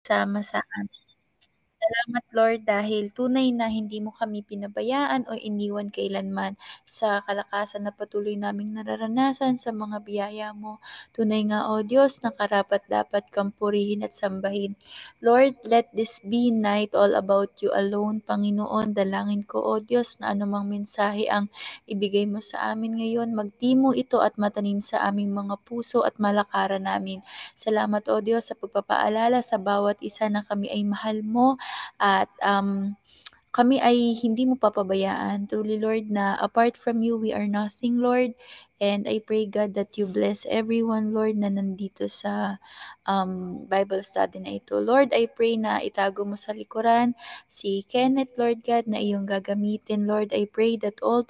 Sama sa Salamat Lord dahil tunay na hindi mo kami pinabayaan o iniwan kailanman sa kalakasan na patuloy naming nararanasan sa mga biyaya mo. Tunay nga o Diyos na karapat-dapat kang purihin at sambahin. Lord, let this be night all about you alone. Panginoon, dalangin ko o Diyos na anumang mensahe ang ibigay mo sa amin ngayon, magtimo ito at matanim sa aming mga puso at malakaran namin. Salamat o Diyos sa pagpapaalala sa bawat isa na kami ay mahal mo at kami ay hindi mo papabayaan. Truly, Lord, na apart from you, we are nothing, Lord. And I pray, God, that you bless everyone, Lord, na nandito sa Bible study na ito. Lord, I pray na itago mo sa likuran si Kenneth, Lord God, na iyong gagamitin. Lord, I pray that all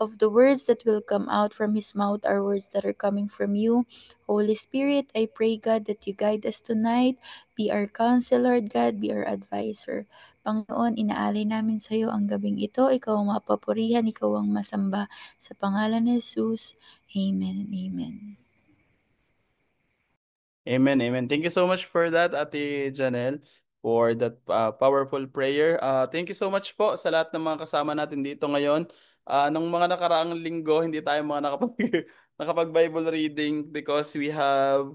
of the words that will come out from his mouth are words that are coming from you. Holy Spirit, I pray, God, that you guide us tonight. Be our counselor, God, be our advisor. Panginoon, inaalay namin sa iyo ang gabing ito. Ikaw ang mapapurihan, ikaw ang masamba. Sa pangalan ni Jesus, Amen and Amen. Amen, amen. Thank you so much for that, Ate Janelle, for that powerful prayer. Thank you so much po sa lahat ng mga kasama natin dito ngayon. Nung mga nakaraang linggo, hindi tayo mga nakapag-Bible reading because we have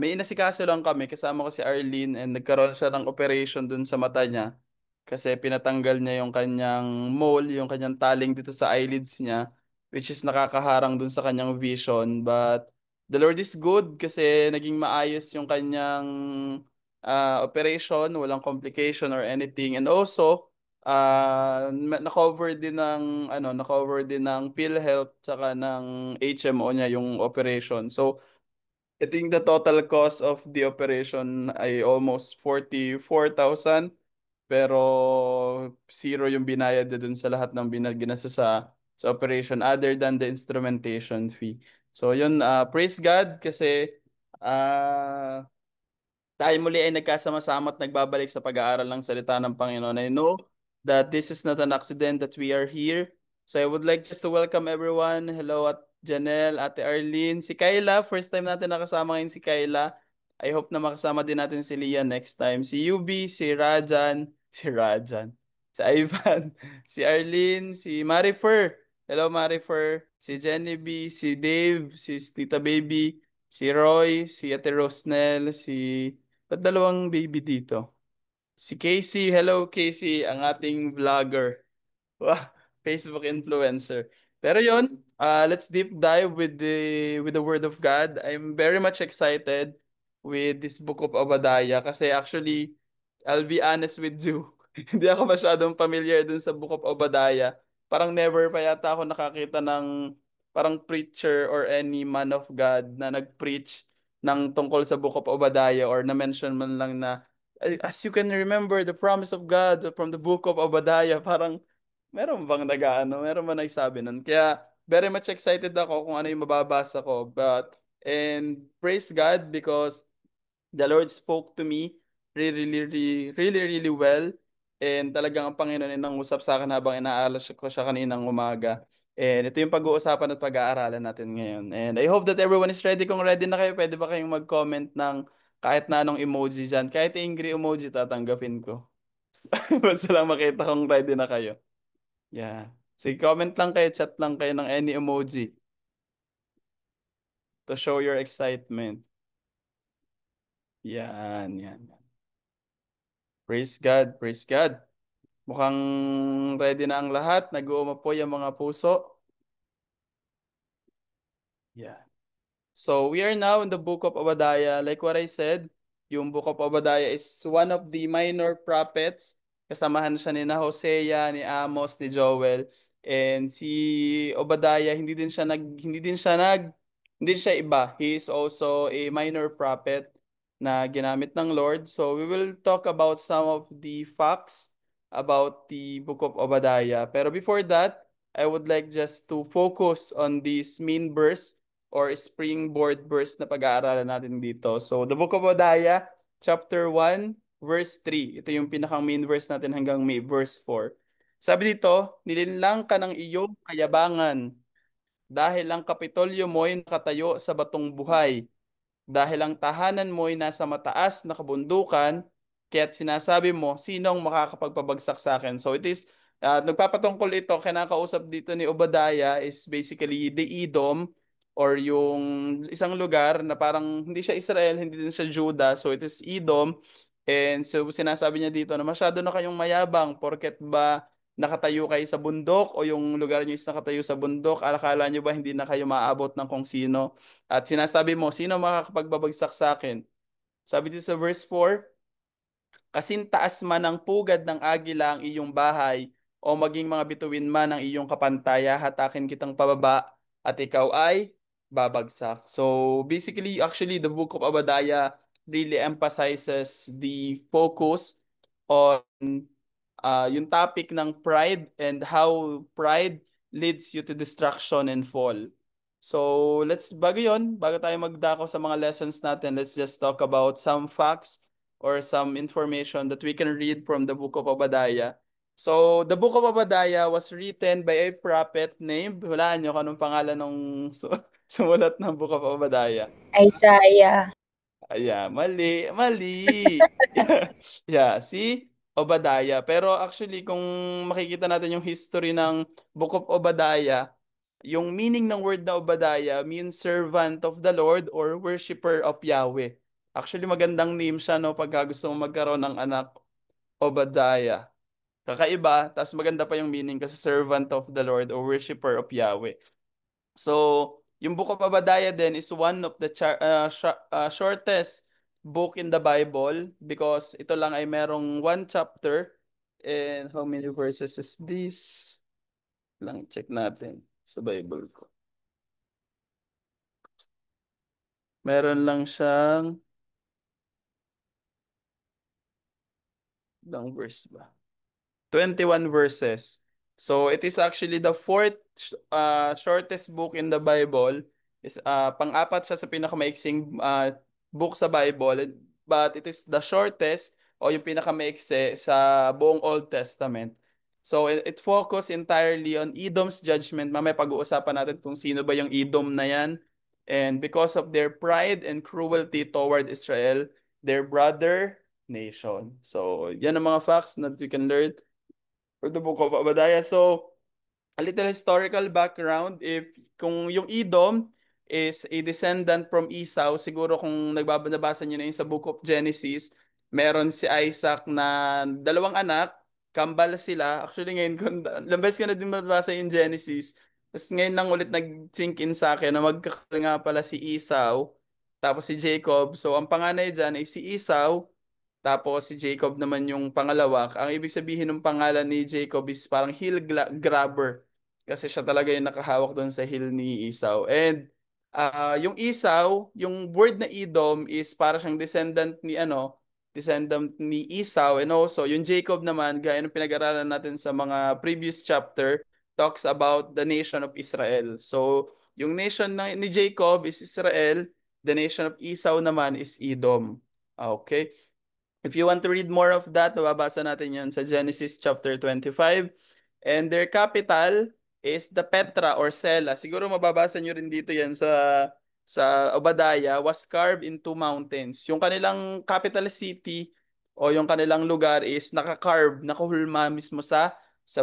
may inasikaso lang kami, kasama ko si Arlene and nagkaroon siya ng operation dun sa mata niya kasi pinatanggal niya yung kanyang mole, yung kanyang taling dito sa eyelids niya, which is nakakaharang dun sa kanyang vision. But the Lord is good kasi naging maayos yung kanyang operation, walang complication or anything. And also, na-cover din ng na-cover din ng PhilHealth tsaka ng HMO niya yung operation. So I think the total cost of the operation ay almost 44,000 pero zero yung binayad na dun sa lahat ng ginasa sa operation other than the instrumentation fee. So yun, praise God kasi ah tayo muli ay nagkasama-sama at nagbabalik sa pag-aaral ng salita ng Panginoon. I know that this is not an accident that we are here. So I would like just to welcome everyone. Hello at Janelle, Ate Arlene, si Kayla. First time natin nakasama ngayon si Kayla. I hope na makasama din natin si Leah next time. Si Yubi, si Rajan, si Ivan, si Arlene, si Marifer. Hello Marifer, si Jenny B, si Dave, si Tita Baby, si Roy, si Ate Rosnel, si ba't dalawang baby dito? Si Casey, hello Casey, ang ating vlogger. Wow, Facebook influencer. Pero yon, let's deep dive with the Word of God. I'm very much excited with this book of Obadiah kasi actually, I'll be honest with you, hindi ako masyadong familiar dun sa book of Obadiah. Parang never pa yata ako nakakita ng parang preacher or any man of God na nag-preach ng tungkol sa book of Obadiah or na-mention man lang na as you can remember the promise of God from the book of Obadiah, parang meron bang meron ba nagsabi nun? Kaya very much excited ako kung ano yung mababasa ko. And praise God because the Lord spoke to me really well. And talagang ang Panginoon ay nangusap sa akin habang inaaral ko siya kaninang umaga. And ito yung pag-uusapan at pag-aaralan natin ngayon. And I hope that everyone is ready. Kung ready na kayo, pwede ba kayong mag-comment ng kahit na anong emoji dyan. Kahit angry emoji, tatanggapin ko. Basta lang makita kung ready na kayo. Yeah. Sige, comment lang kayo, chat lang kayo ng any emoji to show your excitement. Yan, yan. Praise God, praise God. Mukhang ready na ang lahat. Nag-uumapoy ang mga puso. Yeah. So we are now in the book of Obadiah. Like what I said, yung book of Obadiah is one of the minor prophets. Kasamahan siya ni na Hosea, ni Amos, ni Joel. And si Obadiah, hindi siya iba. He is also a minor prophet na ginamit ng Lord. So we will talk about some of the facts about the book of Obadiah. Pero before that, I would like just to focus on this main verse or springboard verse na pag-aaralan natin dito. So, the Book of Hosea, chapter 1, verse 3. Ito yung pinakang main verse natin hanggang may verse 4. Sabi dito, nilinlang ka ng iyong kayabangan dahil ang kapitolyo mo'y nakatayo sa batong buhay. dahil ang tahanan mo ay nasa mataas na kabundukan, kaya't sinasabi mo, sinong makakapagpabagsak sa akin? So it is, nagpapatungkol ito, kinakausap dito ni Obadiah is basically the Edom or yung isang lugar na parang hindi siya Israel, hindi din siya Judah. So it is Edom. And so sinasabi niya dito na masyado na kayong mayabang porket ba nakatayo kayo sa bundok o yung lugar niyo is nakatayo sa bundok, akala niyo ba hindi na kayo maabot ng kung sino? At sinasabi mo, sino makakapagbabagsak sa akin? Sabi dito sa verse 4, kasintaas man ang pugad ng agila ang iyong bahay, o maging mga bituin man ang iyong kapantaya, hatakin kitang pababa, at ikaw ay babagsak. So basically, actually, the book of Obadiah really emphasizes the focus on yung topic ng pride and how pride leads you to destruction and fall. So, bago yun, bago tayo magdako sa mga lessons natin, let's just talk about some facts or some information that we can read from the book of Obadiah. So, the book of Obadiah was written by a prophet named, hulaan nyo kung anong pangalan ng sumulat ng book of Obadiah. Isaiah. Mali, mali. Yeah, yeah, si Obadiah. Pero actually, kung makikita natin yung history ng Book of Obadiah, yung meaning ng word na Obadiah means servant of the Lord or worshipper of Yahweh. Actually, magandang name siya, no, pagka gusto mo magkaroon ng anak, Obadiah. Kakaiba, tapos maganda pa yung meaning kasi servant of the Lord or worshipper of Yahweh. So, yung Book of Obadiah din is one of the shortest book in the Bible because ito lang ay merong one chapter. And how many verses is this? Lang check natin sa Bible ko. Meron lang siyang ilang verse ba? 21 verses. So it is actually the fourth shortest book in the Bible. Is pang-apat siya sa pinakamaiksing book sa Bible, but it is the shortest o yung pinakamaiksi sa buong Old Testament. So it focus entirely on Edom's judgment. Mamaya pag-uusapan natin kung sino ba yung Edom na yan. And because of their pride and cruelty toward Israel, their brother nation. So, yan ang mga facts that we can learn for the Book of Obadiah. So, a little historical background, if kung yung Edom is a descendant from Esau, siguro kung nagbabasa niyo na yun sa Book of Genesis, meron si Isaac na dalawang anak, kambal sila. Actually ngayon, lambes ko na din mabasa yung Genesis. Tapos ngayon lang ulit nag-sink in sa akin na magkakaroon nga pala si Esau, tapos si Jacob. So ang panganay dyan ay si Esau, tapos si Jacob naman yung pangalawa. Ang ibig sabihin ng pangalan ni Jacob is parang grabber. Kasi siya talaga yung nakahawak doon sa hill ni Esau. And yung Esau, yung word na Edom is para siyang descendant ni Esau. And also, yung Jacob naman, gaya ng pinag-aralan natin sa mga previous chapter, talks about the nation of Israel. So, yung nation ni Jacob is Israel, the nation of Esau naman is Edom. Okay? If you want to read more of that, mababasa natin yan sa Genesis chapter 25. And their capital is the Petra or Sela. Siguro mababasa nyo rin dito yan sa Obadiah, was carved in two mountains. Yung kanilang capital city o yung kanilang lugar is naka-carve, nakahulma mismo sa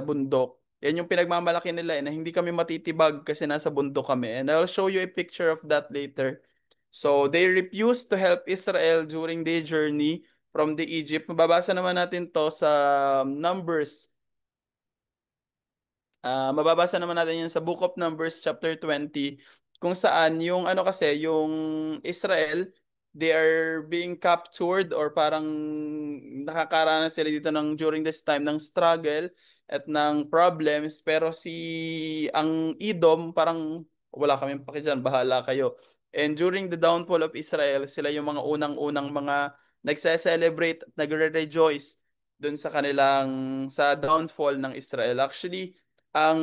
bundok. Yan yung pinagmamalaki nila na hindi kami matitibag kasi nasa bundok kami. And I'll show you a picture of that later. So they refused to help Israel during their journey from the Egypt. Mababasa naman natin to sa Numbers. Mababasa naman natin yan sa Book of Numbers chapter 20 kung saan yung ano kasi yung Israel, they are being captured or parang nakakaranas sila dito ng during this time ng struggle at ng problems, pero ang Edom parang wala kaming paki dyan, bahala kayo. And during the downfall of Israel, sila yung mga unang-unang mga nagse-celebrate at nagre-rejoice dun sa downfall ng Israel. Actually, ang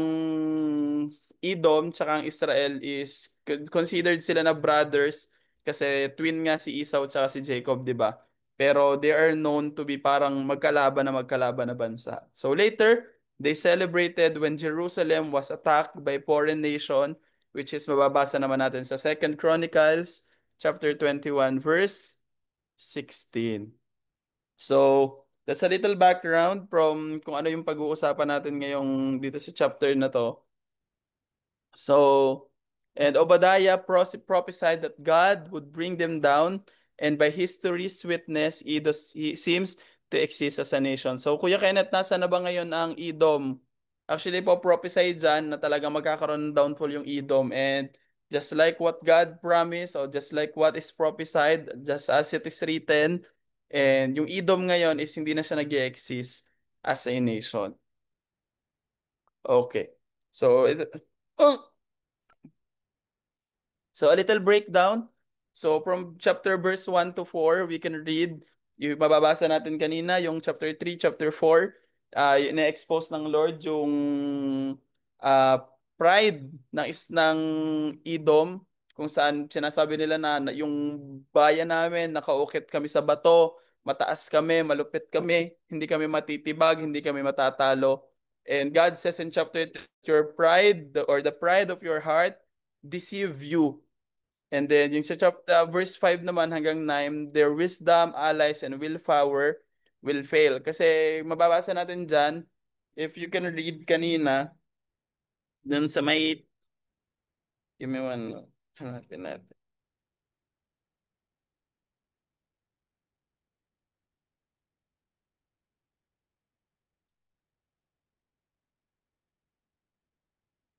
Edom tsaka ang Israel is considered sila na brothers kasi twin nga si Esau tsaka si Jacob, 'di ba? Pero they are known to be parang magkalaban na bansa. So later, they celebrated when Jerusalem was attacked by foreign nation, which is mababasa naman natin sa Second Chronicles chapter 21, verse 16. So, that's a little background from kung ano yung pag-uusapan natin ngayong dito sa chapter na to. So, and Obadiah prophesied that God would bring them down, and by history's witness, he seems to exist as a nation. So, Kuya Kenneth, nasa na ba ngayon ang Edom? Actually po, prophesy dyan na talagang magkakaroon ng downfall yung Edom. And just like what God promised, or just like what is prophesied, just as it is written, and yung Edom ngayon is hindi na siya nag-exist as a nation. Okay. So, oh, so a little breakdown. So from chapter verse 1 to 4, we can read, yung mababasa natin kanina, yung chapter 3, chapter 4, ina-expose ng Lord yung pride ng Edom, kung saan sinasabi nila na yung bayan namin, nakaukit kami sa bato, mataas kami, malupit kami, hindi kami matitibag, hindi kami matatalo. And God says in chapter 3, your pride or the pride of your heart deceive you. And then yung sa verse 5 naman hanggang 9, their wisdom, allies, and willpower will fail. Kasi mababasa natin dyan, if you can read kanina, dun sa may, give me one, hanapin natin.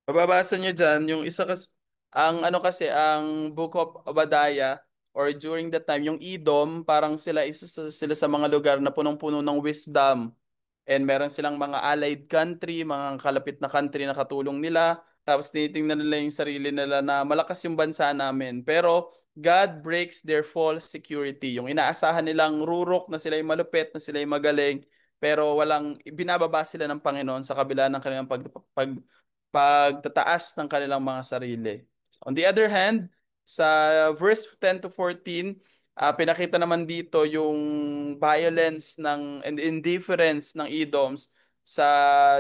Mababasa nyo dyan, yung isa kasi, ang ano kasi, ang Book of Obadiah, or during that time, yung Edom, parang sila sa mga lugar na punong-puno ng wisdom. And meron silang mga allied country, mga kalapit na country na katulong nila. Tapos tinitingnan nila yung sarili nila na malakas yung bansa namin. Pero God breaks their false security. Yung inaasahan nilang rurok na sila yung malupit, na sila yung magaling. Pero walang, binababa sila ng Panginoon sa kabila ng kanilang pagtataas ng kanilang mga sarili. On the other hand, sa verse 10 to 14, pinakita naman dito yung violence and indifference ng Edoms sa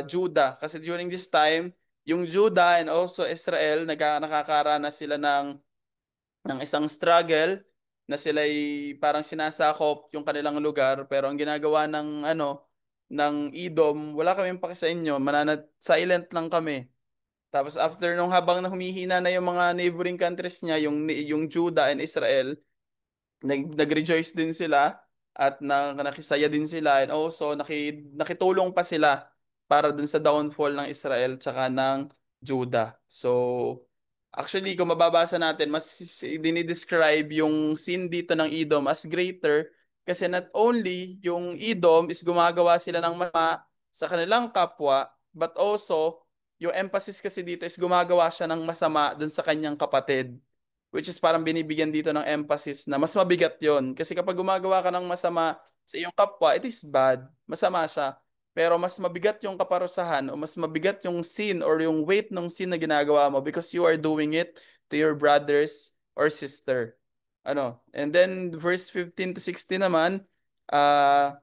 Judah. Kasi during this time, yung Judah and also Israel, nakakaranas sila ng isang struggle na sila'y parang sinasakop yung kanilang lugar. Pero ang ginagawa ng Edom, wala kaming paki sa inyo, silent lang kami. Tapos after nung habang na humihina na yung mga neighboring countries niya, yung Judah and Israel, nag-rejoice din sila at nakisaya din sila, and also nakitulong pa sila para dun sa downfall ng Israel tsaka ng Judah. So actually kung mababasa natin, mas dinidescribe yung scene dito ng Edom as greater, kasi not only yung Edom is gumagawa sila ng masama sa kanilang kapwa, but also yung emphasis kasi dito is gumagawa siya ng masama dun sa kanyang kapatid. Which is parang binibigyan dito ng emphasis na mas mabigat yon. Kasi kapag gumagawa ka ng masama sa iyong kapwa, it is bad. Masama siya. Pero mas mabigat yung kaparusahan o mas mabigat yung sin or yung weight ng sin na ginagawa mo because you are doing it to your brothers or sister. And then verse 15 to 16 naman, uh,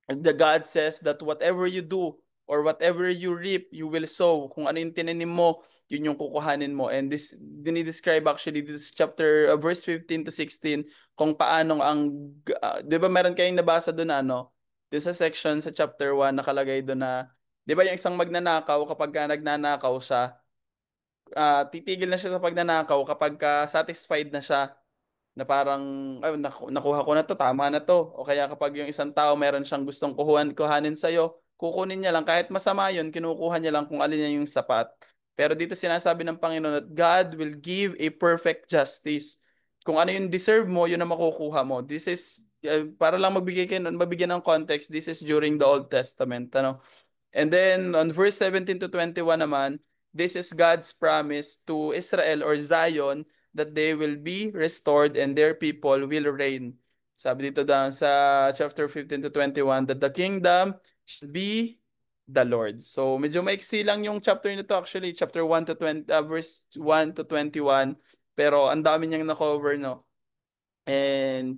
the God says that whatever you do or whatever you reap, you will sow. Kung ano yung tinanim mo, yun yung kukuhanin mo. And this dinidescribe actually this chapter, verse 15 to 16, kung paano di ba meron kayong nabasa doon doon sa section sa chapter 1 nakalagay doon na, di ba yung isang magnanakaw kapag ka nagnanakaw siya, titigil na siya sa pagnanakaw kapag ka satisfied na siya na parang ay, nakuha ko na to, tama na to. O kaya kapag yung isang tao meron siyang gustong kuhanin sa'yo, kukunin niya lang. Kahit masama yun, kinukuha niya lang kung alin niya yung sapat. Pero dito sinasabi ng Panginoon that God will give a perfect justice. Kung ano yung deserve mo, yun ang makukuha mo. This is, para lang mabigyan ng context, this is during the Old Testament. And then on verse 17 to 21 naman, this is God's promise to Israel or Zion that they will be restored and their people will reign. Sabi dito down sa chapter 15 to 21 that the kingdom should be the Lord. So medyo maiksi lang yung chapter nito actually, chapter 1 to 20, verse 1 to 21. Pero ang dami niyang na-cover, no? And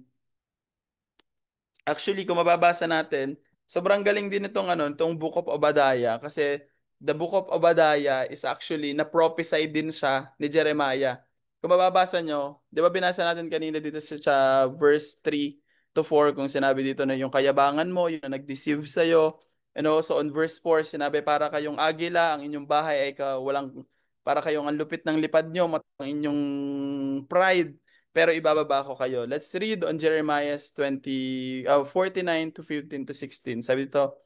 actually, kung mababasa natin, sobrang galing din itong Book of Obadiah kasi the Book of Obadiah is actually na-prophesy din siya ni Jeremiah. kung mababasa nyo, di ba binasa natin kanina dito sa verse 3 to 4 kung sinabi dito na yung kayabangan mo, yung nag-deceive sa'yo. And also on verse 4, sinabi para kayong agila, ang inyong bahay ay walang, para kayong ang lupit ng lipad nyo, ang inyong pride, pero ibababa ko kayo. Let's read on Jeremiah 49 to 15 to 16. Sabi dito,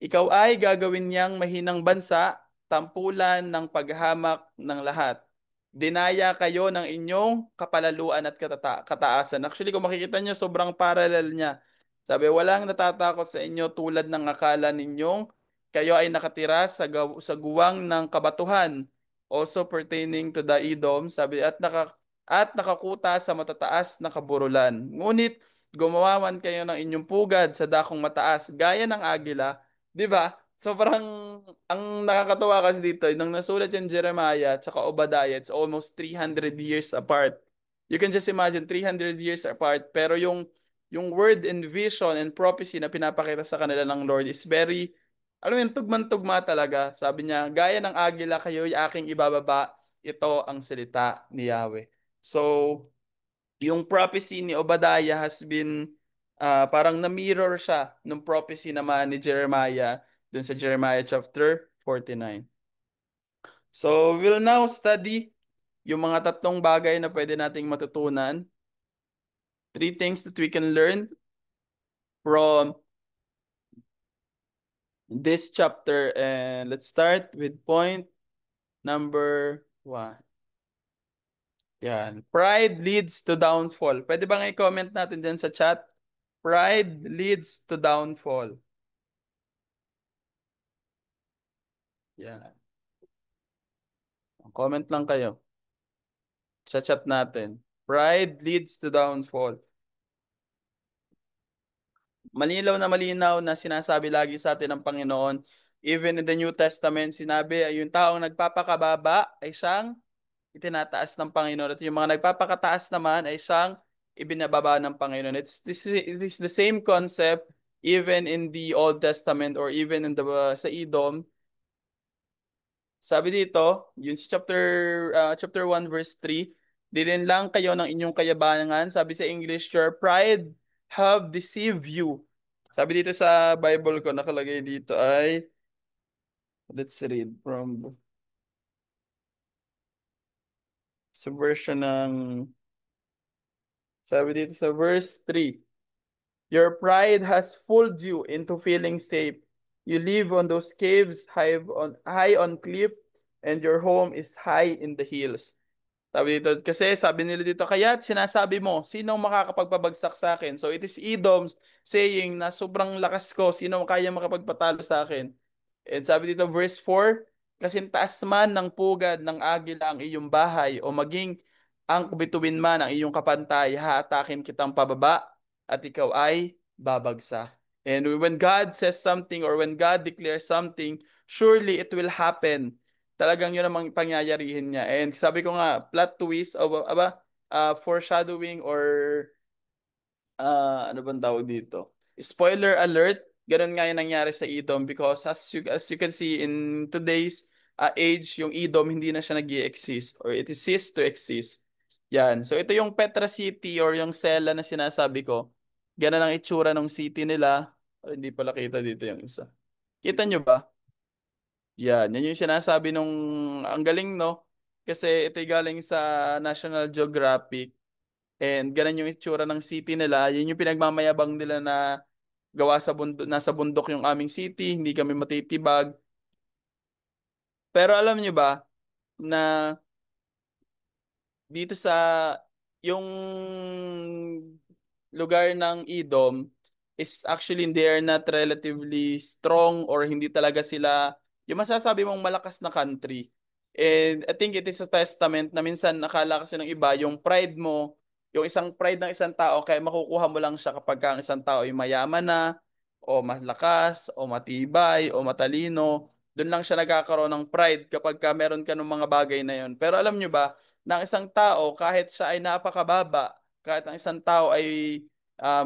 ikaw ay gagawin niyang mahinang bansa, tampulan ng paghamak ng lahat. Dinaya kayo ng inyong kapalaluan at kataasan. Actually, kung makikita nyo, sobrang parallel niya. Sabi, walang natatakot sa inyo tulad ng akala ninyong kayo ay nakatira sa guwang ng kabatuhan. Also pertaining to the Edom, sabi, at nakakuta sa matataas na kaburulan. Ngunit gumawa man kayo ng inyong pugad sa dakong mataas, gaya ng agila. 'Di ba? So parang ang nakakatuwa kasi dito, nung nasulat yung Jeremiah at saka Obadiah, it's almost 300 years apart. You can just imagine 300 years apart, pero yung word and vision and prophecy na pinapakita sa kanila ng Lord is very, alam mo yun, tugman-tugma talaga. Sabi niya, gaya ng agila kayo'y aking ibababa, ito ang salita ni Yahweh. So, yung prophecy ni Obadiah has been parang na-mirror siya ng prophecy naman ni Jeremiah dun sa Jeremiah chapter 49. So, we'll now study yung mga tatlong bagay na pwede nating matutunan. Three things that we can learn from this chapter. And let's start with point number 1. Yan. Pride leads to downfall. Pwede bang i-comment natin dyan sa chat? Pride leads to downfall. Yan. Comment lang kayo sa chat natin. Pride leads to downfall. Malinaw na sinasabi lagi sa atin ng Panginoon. Even in the New Testament, sinabi ay yung taong nagpapakababa ay siyang itinataas ng Panginoon. At yung mga nagpapakataas naman ay siyang ibinababa ng Panginoon. It is the same concept even in the Old Testament or even in sa Edom. Sabi dito, yun sa chapter 1 verse 3, dilin lang kayo ng inyong kayabangan. Sabi sa English, your pride have deceived you. Sabi dito sa Bible ko, nakalagay dito ay, let's read from sa version ng, sabi dito sa verse 3, your pride has fooled you into feeling safe. You live on those caves high on cliff, and your home is high in the hills. Sabi dito, kasi sabi nila dito, kaya sinasabi mo, sino makakapagpabagsak sa akin? So it is Edom's saying na sobrang lakas ko, sino kaya makapagpatalo sa akin? And sabi dito, verse 4, kasi taas man ng pugad ng agila ang iyong bahay o maging ang bituin man ang iyong kapantay, haatakin kitang pababa at ikaw ay babagsak. And when God says something or when God declares something, surely it will happen. Talagang yun ang pangyayarihin niya. And sabi ko nga, plot twist o foreshadowing or ano bang tawag dito? Spoiler alert, ganun nga yung nangyari sa Edom because as you can see in today's age, yung Edom hindi na siya nag exist or it is ceased to exist. Yan. So ito yung Petra City or yung Sela na sinasabi ko. Ganun ang itsura ng city nila. Hindi pala kita dito yung isa. Kita nyo ba? Yan yung sinasabi nung ang galing no? Kasi ito galing sa National Geographic. And ganun yung itsura ng city nila. Yun yung pinagmamayabang nila na gawa sa bundok, nasa bundok yung aming city, hindi kami matitibag. Pero alam nyo ba na dito sa yung lugar ng Edom is actually they are not relatively strong or hindi talaga sila yung masasabi mong malakas na country. And I think it is a testament na minsan nakala kasi ng iba yung pride mo, yung isang pride ng isang tao kaya makukuha mo lang siya kapag ang isang tao ay mayaman na o malakas o matibay o matalino. Doon lang siya nagkakaroon ng pride kapag meron ka ng mga bagay na yon. Pero alam nyo ba, ng isang tao, kahit siya ay napakababa, kahit ang isang tao ay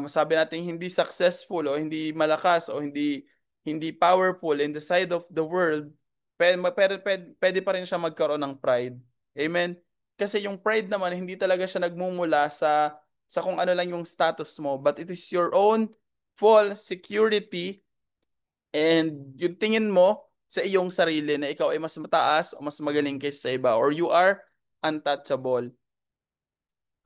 masabi natin hindi successful o hindi malakas o hindi powerful in the side of the world, pwede pa rin siya magkaroon ng pride. Amen? Kasi yung pride naman, hindi talaga siya nagmumula sa kung ano lang yung status mo, but it is your own false security and yung tingin mo sa iyong sarili na ikaw ay mas mataas o mas magaling kaysa sa iba or you are untouchable.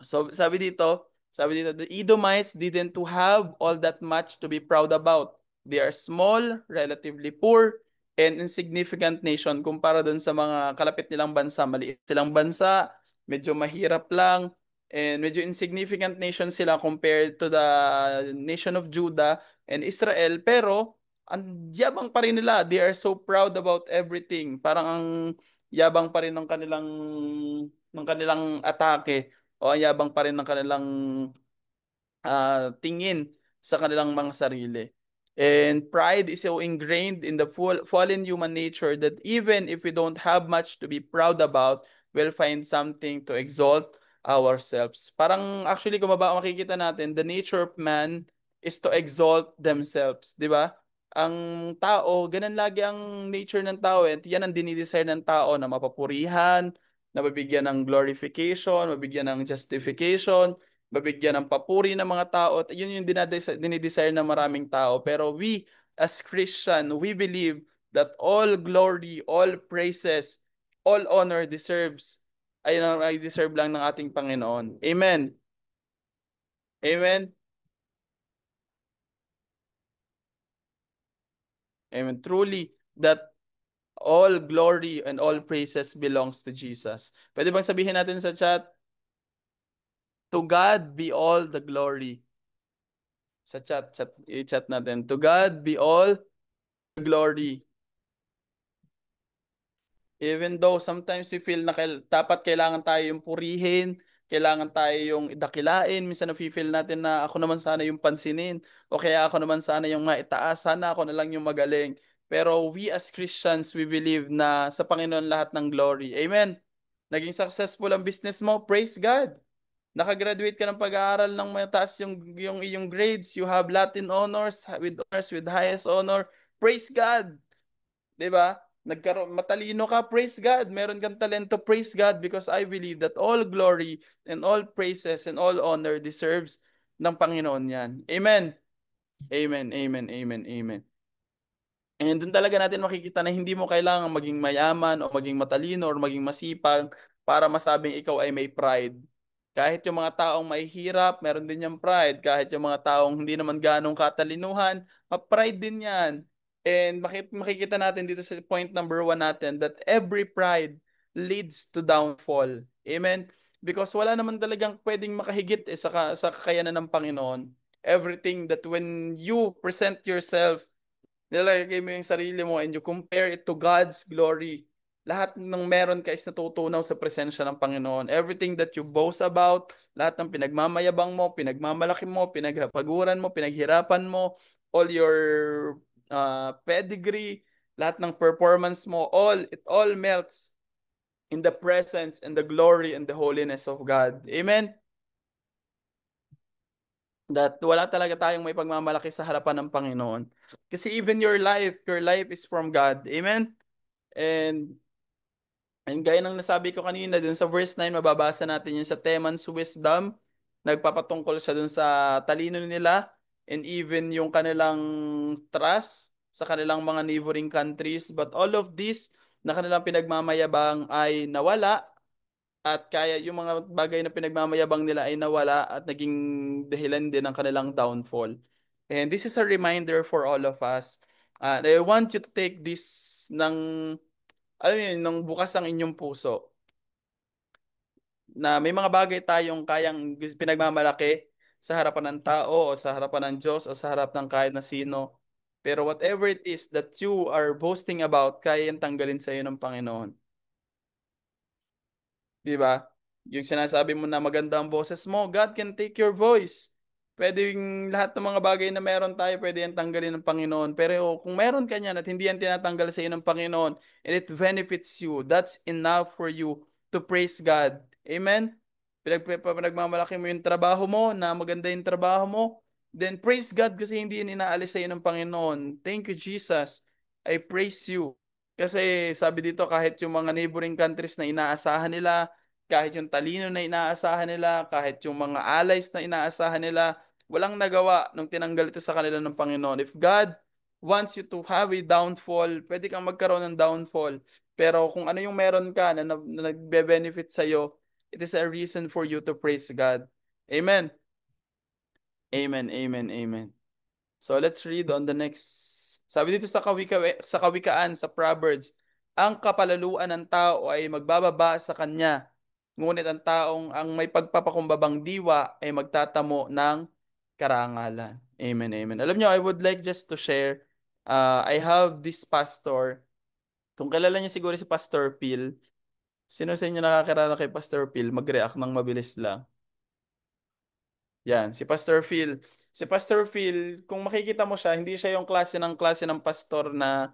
So sabi dito, the Edomites didn't to have all that much to be proud about. They are small, relatively poor, and insignificant nation kumpara dun sa mga kalapit nilang bansa. Maliit silang bansa, medyo mahirap lang, and medyo insignificant nation sila compared to the nation of Judah and Israel. Pero ang yabang pa rin nila. They are so proud about everything. Parang ang yabang pa rin ng kanilang atake o ang yabang pa rin ng kanilang tingin sa kanilang mga sarili. And pride is so ingrained in the fallen human nature that even if we don't have much to be proud about, we'll find something to exalt ourselves. Parang actually kung makikita natin, the nature of man is to exalt themselves, di ba? Ang tao, ganun lagi ang nature ng tao. At yan ang dinidesire ng tao na mapapurihan, na mabigyan ng glorification, mabigyan ng justification, mabigyan ng papuri ng mga tao. At yun yung dinidesire ng maraming tao. Pero we, as Christian, we believe that all glory, all praises, all honor ay deserve lang ng ating Panginoon. Amen. Amen. Amen. Truly, that all glory and all praises belongs to Jesus. Pwede bang sabihin natin sa chat, to God be all the glory. Sa i-chat natin. To God be all the glory. Even though sometimes we feel na dapat kailangan tayo yung purihin, kailangan tayo yung dakilain, minsan nafe-feel natin na ako naman sana yung pansinin, o kaya ako naman sana yung maitaas, sana ako na lang yung magaling. Pero we as Christians, we believe na sa Panginoon lahat ng glory. Amen. Naging successful ang business mo, praise God. Nakagraduate ka ng pag-aaral ng mataas yung iyong grades, you have Latin honors, with highest honor, praise God. 'Di ba? Matalino ka, praise God. Meron kang talento, praise God, because I believe that all glory and all praises and all honor deserves ng Panginoon 'yan. Amen. Amen. Amen. Amen. Amen. And doon talaga natin makikita na hindi mo kailangan maging mayaman o maging matalino or maging masipag para masabing ikaw ay may pride. Kahit yung mga taong mahihirap, meron din yung pride. Kahit yung mga taong hindi naman ganong katalinuhan, pride din yan. And makikita natin dito sa point number 1 natin that every pride leads to downfall. Amen? Because wala naman talagang pwedeng makahigit sa kakayanan ng Panginoon. Everything that when you present yourself, nilalagay mo yung sarili mo and you compare it to God's glory. Lahat ng meron ka is natutunaw sa presensya ng Panginoon. Everything that you boast about, lahat ng pinagmamayabang mo, pinagmamalaki mo, pinagpaguran mo, pinaghirapan mo, all your pedigree, lahat ng performance mo, it all melts in the presence and the glory and the holiness of God. Amen? That wala talaga tayong may pagmamalaki sa harapan ng Panginoon. Kasi even your life is from God. Amen? And, and gaya ng nasabi ko kanina, dun sa verse 9, mababasa natin yun sa Teman's wisdom. Nagpapatungkol siya dun sa talino nila and even yung kanilang trust sa kanilang mga neighboring countries. But all of this na kanilang pinagmamayabang ay nawala at kaya yung mga bagay na pinagmamayabang nila ay nawala at naging dahilan din ng kanilang downfall. And this is a reminder for all of us. And I want you to take this ng, alam mo yun, ng bukas ang inyong puso na may mga bagay tayong kayang pinagmamalaki sa harapan ng tao o sa harapan ng Diyos o sa harap ng kahit na sino. Pero whatever it is that you are boasting about, kaya yung tanggalin sa iyo ng Panginoon. 'Di ba? Yung sinasabi mo na maganda ang boses mo, God can take your voice. Pwede yung lahat ng mga bagay na meron tayo, pwede yan tanggalin ng Panginoon. Pero kung meron ka niyan at hindi yan tinatanggal sa iyo ng Panginoon, and it benefits you, that's enough for you to praise God. Amen? Pinagmamalaki mo yung trabaho mo, na maganda yung trabaho mo, then praise God kasi hindi yan inaalis sa iyo ng Panginoon. Thank you, Jesus. I praise you. Kasi sabi dito, kahit yung mga neighboring countries na inaasahan nila, kahit yung talino na inaasahan nila, kahit yung mga allies na inaasahan nila, walang nagawa nung tinanggal ito sa kanila ng Panginoon. If God wants you to have a downfall, pwede kang magkaroon ng downfall. Pero kung ano yung meron ka na nagbe-benefit sa'yo, it is a reason for you to praise God. Amen. Amen, amen, amen. So let's read on the next. Sabi dito sa kawikaan, sa Proverbs, ang kapalaluan ng tao ay magbababa sa kanya, ngunit ang may pagpapakumbabang diwa ay magtatamo ng karangalan. Amen, amen. Alam nyo, I would like just to share, I have this pastor, kung kilala niyo siguro si Pastor Phil, sino sa inyo nakakilala kay Pastor Phil, mag-react ng mabilis lang. Yan, si Pastor Phil. Si Pastor Phil, kung makikita mo siya, hindi siya yung klase ng pastor na,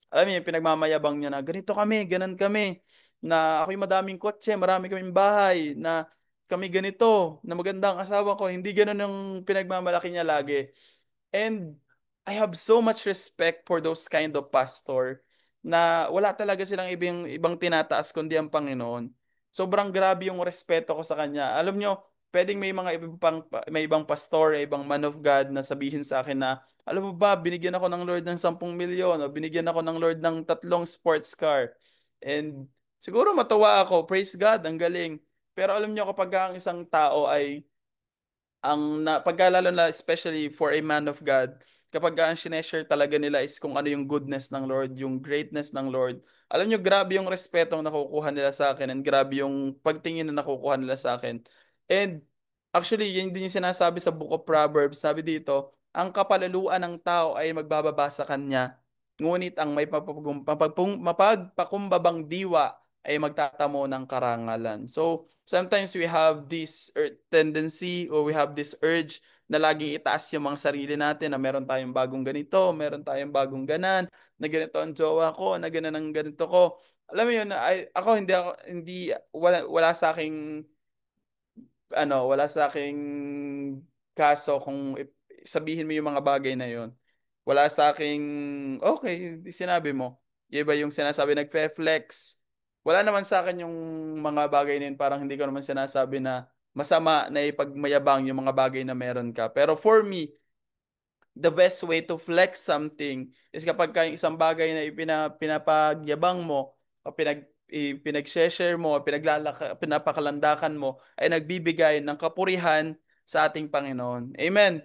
alam niyo, yung pinagmamayabang niya na, ganito kami, ganan kami, na ako'y madaming kotse, marami kaming bahay, na kami ganito, na magandang asawa ko. Hindi ganun yung pinagmamalaki niya lagi. And I have so much respect for those kind of pastor na wala talaga silang ibang tinataas kundi ang Panginoon. Sobrang grabe yung respeto ko sa kanya. Alam nyo, pwedeng may ibang pastor, ibang man of God na sabihin sa akin na, alam mo ba, binigyan ako ng Lord ng 10 milyon o binigyan ako ng Lord ng 3 sports car. And siguro matawa ako, praise God, ang galing. Pero alam nyo, kapag ang isang tao ay pagkalalo na especially for a man of God, kapag ang sineshare talaga nila is kung ano yung goodness ng Lord, yung greatness ng Lord. Alam nyo, grabe yung respetong nakukuha nila sa akin and grabe yung pagtingin na nakukuha nila sa akin. And actually, yun din yung sinasabi sa Book of Proverbs. Sabi dito, ang kapalaluan ng tao ay magbababa sa kanya, ngunit ang may mapagpakumbabang diwa ay magtatamo ng karangalan. So, sometimes we have this tendency or we have this urge na laging itaas yung mga sarili natin na meron tayong bagong ganito, meron tayong bagong ganan, na ganito ang jowa ko, na ganan ang ganito ko. Alam mo yun, hindi, wala sa aking wala sa aking kaso kung sabihin mo yung mga bagay na yun. Wala sa aking, okay, sinabi mo. Iba yung sinasabi, nagfe-flex. Wala naman sa akin yung mga bagay na yun, parang hindi ko naman sinasabi na masama na ipagmayabang yung mga bagay na meron ka. Pero for me, the best way to flex something is kapag yung isang bagay na pinapagyabang mo o pinag-share mo o pinapakalandakan mo ay nagbibigay ng kapurihan sa ating Panginoon. Amen.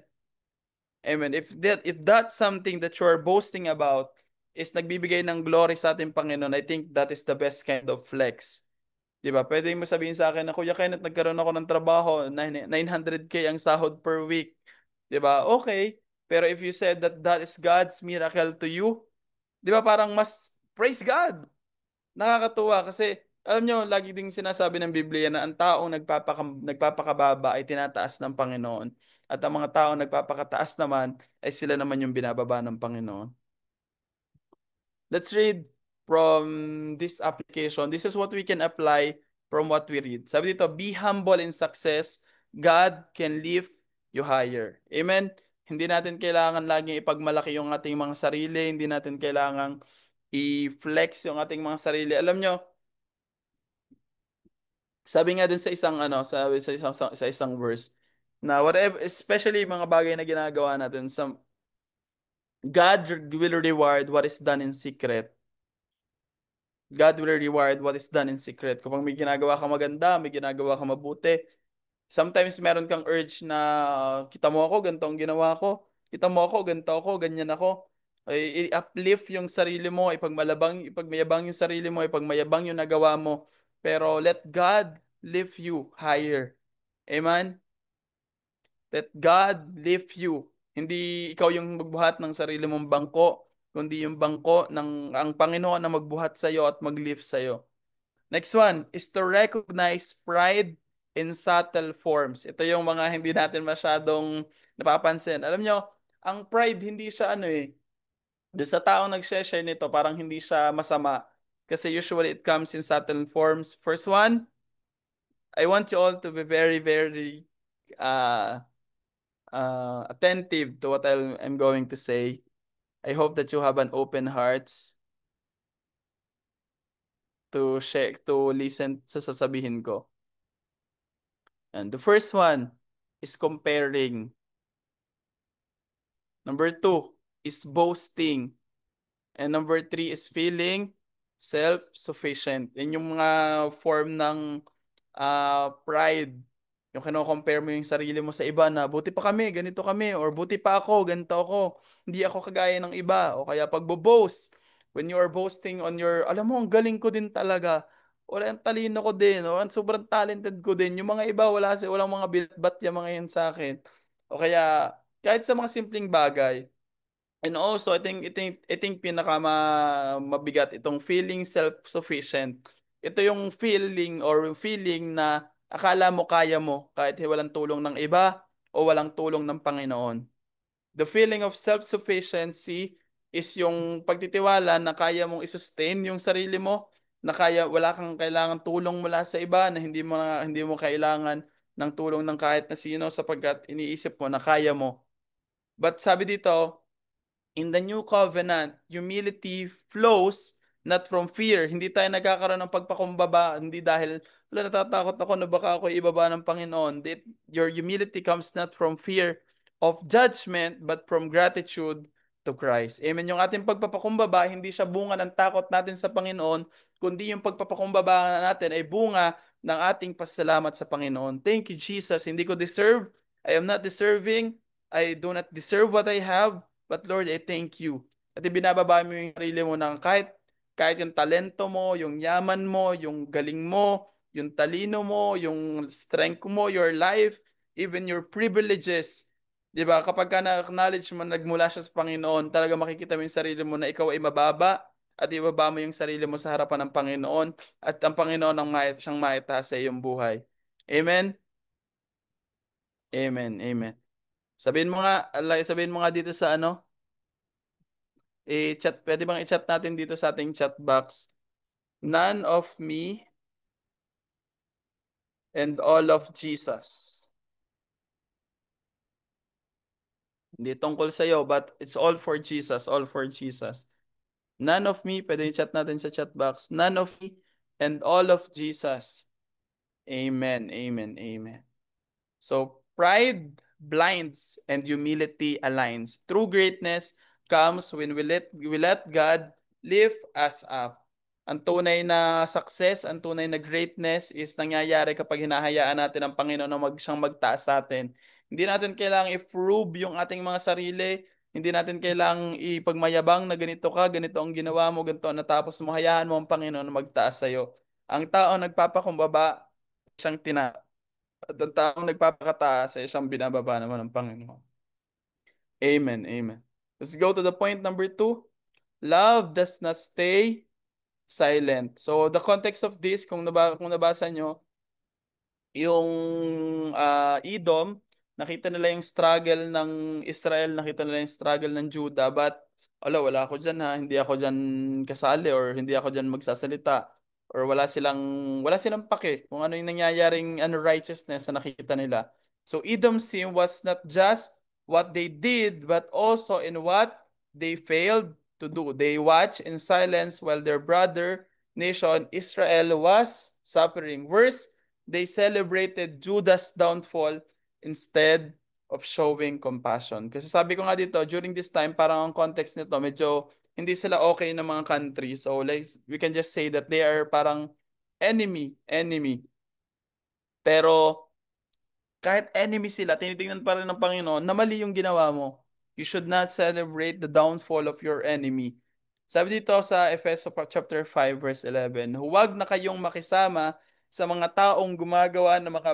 Amen. If that's something that you're boasting about is nagbibigay ng glory sa ating Panginoon, I think that is the best kind of flex. 'Di ba? Pwede mo sabihin sa akin na, Kuya Kenneth, nagkaroon ako ng trabaho, 900K ang sahod per week. 'Di ba? Okay. Pero if you said that that is God's miracle to you, 'di ba parang mas praise God. Nakakatuwa kasi alam nyo, lagi ding sinasabi ng Biblia na ang taong nagpapakababa ay tinataas ng Panginoon. At ang mga taong nagpapakataas naman ay sila naman yung binababa ng Panginoon. Let's read from this application. This is what we can apply from what we read. Sabi dito, be humble in success. God can lift you higher. Amen? Hindi natin kailangan laging ipagmalaki yung ating mga sarili. Hindi natin kailangan i-flex yung ating mga sarili. Alam nyo, sabi nga dun sa isang sabi sa isang verse na whatever, especially mga bagay na ginagawa natin, God will reward what is done in secret. God will reward what is done in secret. Kapag may ginagawa ka maganda, may ginagawa ka mabuti, sometimes meron kang urge na kita mo ako, ganito ang ginawa ko. Kita mo ako, ganito ako, ganyan ako. Ay, i-uplift yung sarili mo, ipagmayabang yung sarili mo, ipagmayabang yung nagawa mo. Pero let God lift you higher. Amen? Let God lift you. Hindi ikaw yung magbuhat ng sarili mong bangko, kundi yung bangko ng ang Panginoon na magbuhat sa iyo at mag-lift sa iyo. Next one is to recognize pride in subtle forms. Ito yung mga hindi natin masyadong napapansin. Alam nyo, ang pride hindi siya doon sa taong nag-share nito, parang hindi siya masama. Kasi usually it comes in subtle forms. First one, I want you all to be very, very uh, attentive to what I'm going to say. I hope that you have an open hearts to share, to listen sa sasabihin ko. And the first one is comparing. Number two is boasting. And number three is feeling self-sufficient. Yan yung mga form ng pride. Yung kino-compare mo yung sarili mo sa iba na buti pa kami, ganito kami, or buti pa ako, ganito ako. Hindi ako kagaya ng iba. O kaya pagbo-boast. When you are boasting on your, alam mo, ang galing ko din talaga. Wala ang talino ko din. O ang sobrang talented ko din. Yung mga iba, walang mga bilbat yung mga yan sa akin. O kaya, kahit sa mga simpleng bagay. And also, I think mabigat itong feeling self-sufficient. Ito yung feeling or feeling na akala mo kaya mo kahit walang tulong ng iba o walang tulong ng Panginoon. The feeling of self-sufficiency is yung pagtitiwala na kaya mong i-sustain yung sarili mo, na kaya wala kang kailangan tulong mula sa iba, na hindi mo kailangan ng tulong ng kahit na sino sapagkat iniisip mo na kaya mo. But sabi dito, in the new covenant, humility flows not from fear. Hindi tayo nagkakaroon ng pagpakumbaba, hindi dahil, wala, natatakot ako na baka ako ibaba ng Panginoon. Your humility comes not from fear of judgment, but from gratitude to Christ. Amen. Yung ating pagpapakumbaba, hindi siya bunga ng takot natin sa Panginoon, kundi yung pagpapakumbaba natin ay bunga ng ating pasalamat sa Panginoon. Thank you, Jesus. Hindi ko deserve. I am not deserving. I do not deserve what I have. But Lord, I thank you. At ibinababa mo yung sarili mo ng kahit yung talento mo, yung yaman mo, yung galing mo, yung talino mo, yung strength mo, your life, even your privileges. 'Di ba? Kapag ka na-acknowledge mo nagmula siya sa Panginoon, talaga makikita mo yung sarili mo na ikaw ay mababa at ibaba mo yung sarili mo sa harapan ng Panginoon at ang Panginoon ang siyang maitaas sa iyong buhay. Amen? Amen. Amen. Sabihin mo nga dito sa pwede bang i-chat natin dito sa ating chat box? None of me and all of Jesus. Hindi tungkol sa iyo, but it's all for Jesus, all for Jesus. None of me, pwede i-chat natin sa chat box. None of me and all of Jesus. Amen, amen, amen. So pride blinds and humility aligns. True greatness comes when we let God lift us up. Ang tunay na success, ang tunay na greatness is nangyayari kapag hinahayaan natin ang Panginoon na siyang magtaas sa atin. Hindi natin kailangang i-prove yung ating mga sarili. Hindi natin kailangang ipagmayabang na ganito ka, ganito ang ginawa mo, ganito ang natapos mo. Hayaan mo ang Panginoon na magtaas sa iyo. Ang tao nagpapakumbaba, siyang at ang taong nagpapakataas ay siyang binababa naman ng Panginoon. Amen, amen. Let's go to the point number two. Love does not stay silent. So the context of this, kung nabasa nyo, yung Edom, nakita nila yung struggle ng Israel, nakita nila yung struggle ng Judah, but wala ako dyan ha, hindi ako dyan kasali or hindi ako dyan magsasalita or wala silang pake kung ano yung nangyayaring unrighteousness na nakita nila. So Edom's sin was not just what they did, but also in what they failed to do. They watched in silence while their brother nation Israel was suffering. Worse, they celebrated Judas' downfall instead of showing compassion. Kasi sabi ko nga dito, during this time, parang ang context nito, medyo hindi sila okay ng mga country. So like, we can just say that they are parang enemy. Pero kahit enemy sila, tinitingnan pa rin ng Panginoon na mali yung ginawa mo. You should not celebrate the downfall of your enemy. Sabi dito sa Efeso chapter 5 verse 11, huwag na kayong makisama sa mga taong gumagawa ng mga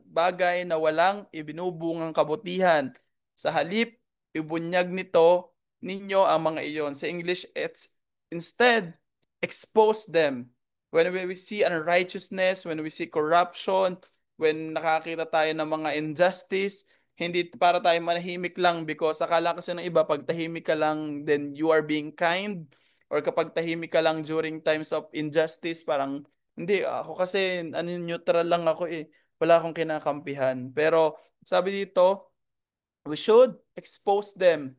bagay na walang ibinubungang kabutihan. Sa halip, ibunyag ninyo ang mga iyon. Sa English, it's instead, expose them. When we see unrighteousness, when we see corruption, when nakakita tayo ng mga injustice, hindi para tayo manahimik lang because akala kasi ng iba pag tahimik ka lang then you are being kind or kapag tahimik ka lang during times of injustice parang hindi ako kasi neutral lang ako eh. Wala akong kinakampihan. Pero sabi dito, we should expose them.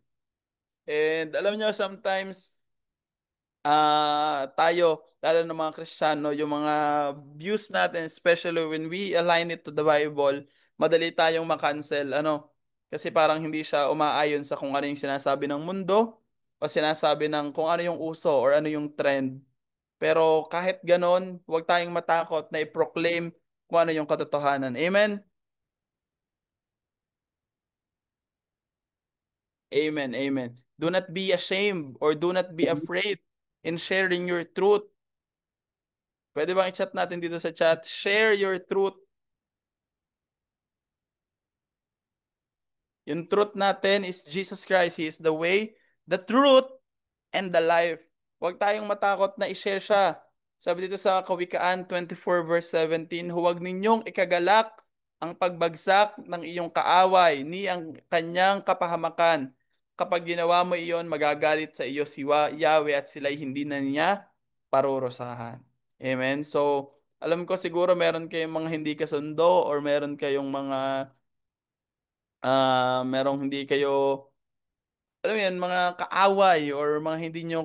And alam niyo sometimes tayo, lalo ng mga Kristiyano, yung mga views natin, especially when we align it to the Bible, madali tayong makancel, ano? Kasi parang hindi siya umaayon sa kung ano yung sinasabi ng mundo o sinasabi ng kung ano yung uso or ano yung trend. Pero kahit ganon, huwag tayong matakot na i-proclaim kung ano yung katotohanan. Amen? Amen, amen. Do not be ashamed or do not be afraid in sharing your truth. Pwede bang i-chat natin dito sa chat? Share your truth. Yung truth natin is Jesus Christ. He is the way, the truth, and the life. Huwag tayong matakot na i-share siya. Sabi dito sa Kawikaan 24 verse 17, huwag ninyong ikagalak ang pagbagsak ng iyong kaaway ni ang kanyang kapahamakan. Kapag ginawa mo iyon, magagalit sa iyo si Yahweh at sila'y hindi na niya parurusahan. Amen? So, alam ko siguro meron kayong mga hindi kasundo or meron kayong mga merong hindi kayo alam mo yan, mga kaaway or mga hindi nyo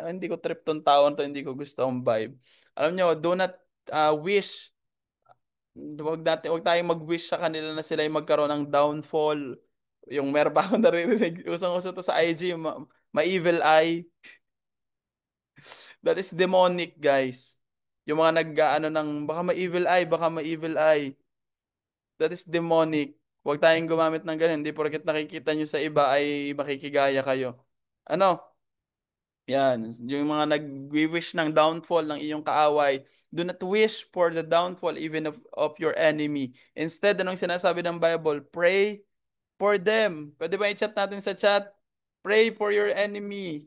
hindi ko trip tong taon to, hindi ko gusto ang vibe. Alam nyo, do not wish, wag tayong mag-wish sa kanila na sila ay magkaroon ng downfall. Yung meron pa akong naririnig, usang-uso to sa IG, ma-evil eye. That is demonic, guys. Yung mga nag-ano ng, baka ma-evil eye, baka ma-evil eye. That is demonic. Huwag tayong gumamit ng ganun. Hindi porket nakikita nyo sa iba ay makikigaya kayo. Ano? Yan. Yung mga nag-wish ng downfall ng iyong kaaway, do not wish for the downfall even of your enemy. Instead, anong sinasabi ng Bible? Pray for them. Pwede ba i-chat natin sa chat? Pray for your enemy.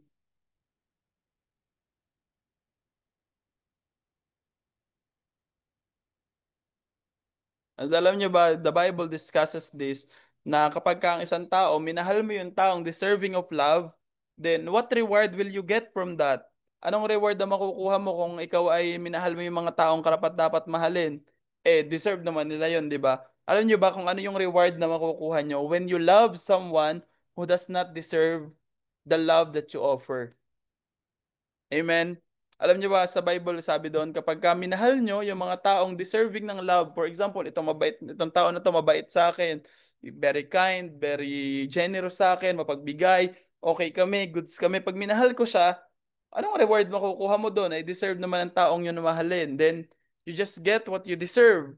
At alam nyo ba, the Bible discusses this, na kapag ka ang isang tao, minahal mo yung taong deserving of love, then what reward will you get from that? Anong reward na makukuha mo kung ikaw ay minahal mo yung mga taong karapat dapat mahalin? Eh, deserve naman nila yun, di ba? Alam nyo ba kung ano yung reward na makukuha nyo when you love someone who does not deserve the love that you offer? Amen. Alam niyo ba sa Bible sabi doon kapag ka minahal niyo yung mga taong deserving ng love, for example, itong tao na to mabait sa akin, very kind, very generous sa akin, mapagbigay, okay kami, goods kami. Pag minahal ko siya, anong reward makukuha mo doon? Ay deserve naman ng taong yun na mahalin. Then you just get what you deserve.